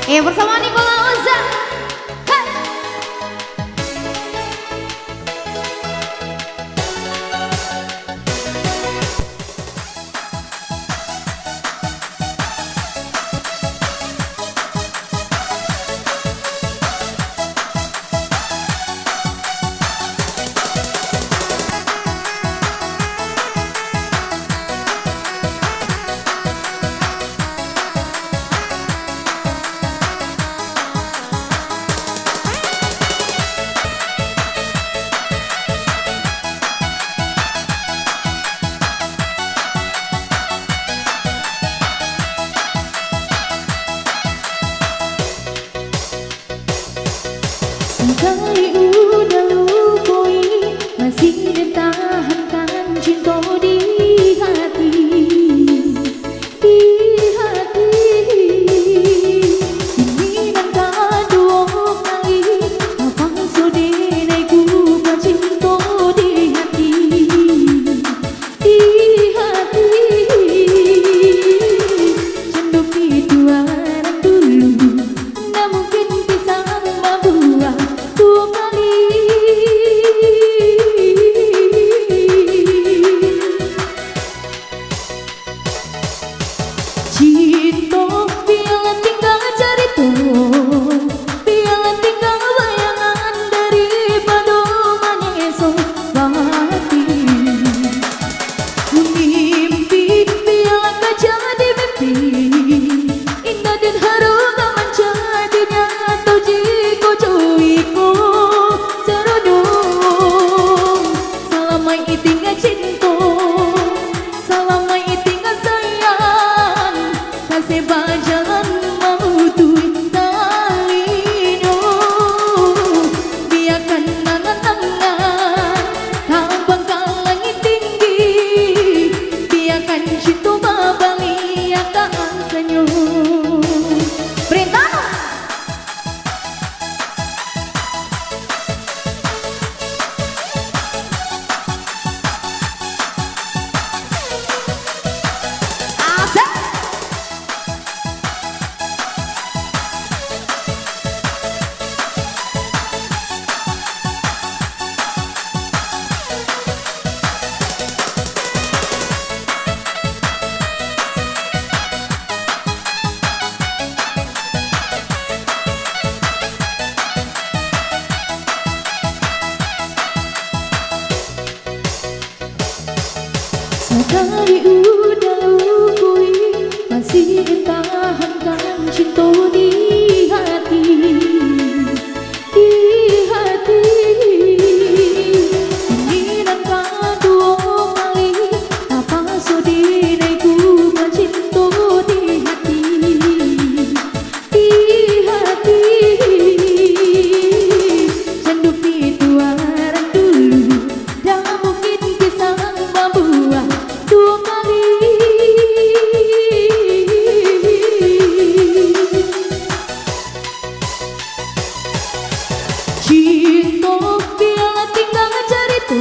Bersama Nikola Ozan. Sekali udah lupui, masih ditahankan cinta di hati, di hati. Ini dan kedua kali, apa sudah ku cinta di hati, di hati. Candu itu orang dulu, nggak mungkin bisa membuat dua kali. Cinta bila tinggal cerita, bila tinggal bayangan daripada mengesok hati. Mimpi bila kau jadi mimpi, indah dan harum menjadi nyata jika joiku serodong. Selama itinggal cinta, selama itinggal sayang, kasih berjalan memutui talinya. Biarkan angan-angan tambangkan langit tinggi, biarkan cinta babali akan senyum. Perintah Asik. sekali udah lupui, masih ditahankan cinta di hati, di hati. Ini dan kedua kali, apa sudah ku cinta di hati, di hati. Candu itu orang dulu, dah mungkin bisa membuat dua kali. Cinta bila tinggal cerita,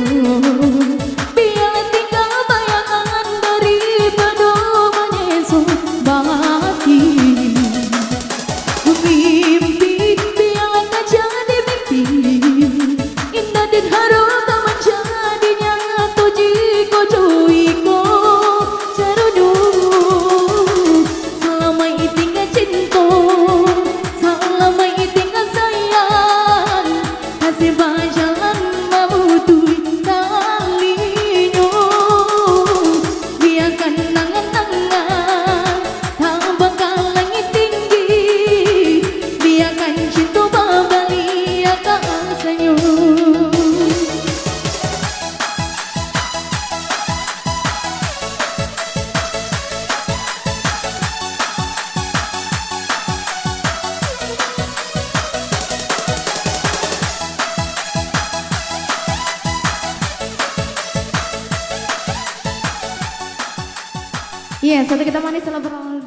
bila tinggal bayangan daripada mengesok hati. Mimpi bila kau jadi mimpi, indah dan harum menjadi nyata jika joiku serodong. Selama itinggal cinta, selama itinggal sayang, kasih berjalan memutui talinya. Biarkan angan-angan tambangkan langit tinggi, biarkan cinta babali akan senyum. Iya, satu kita manis selalu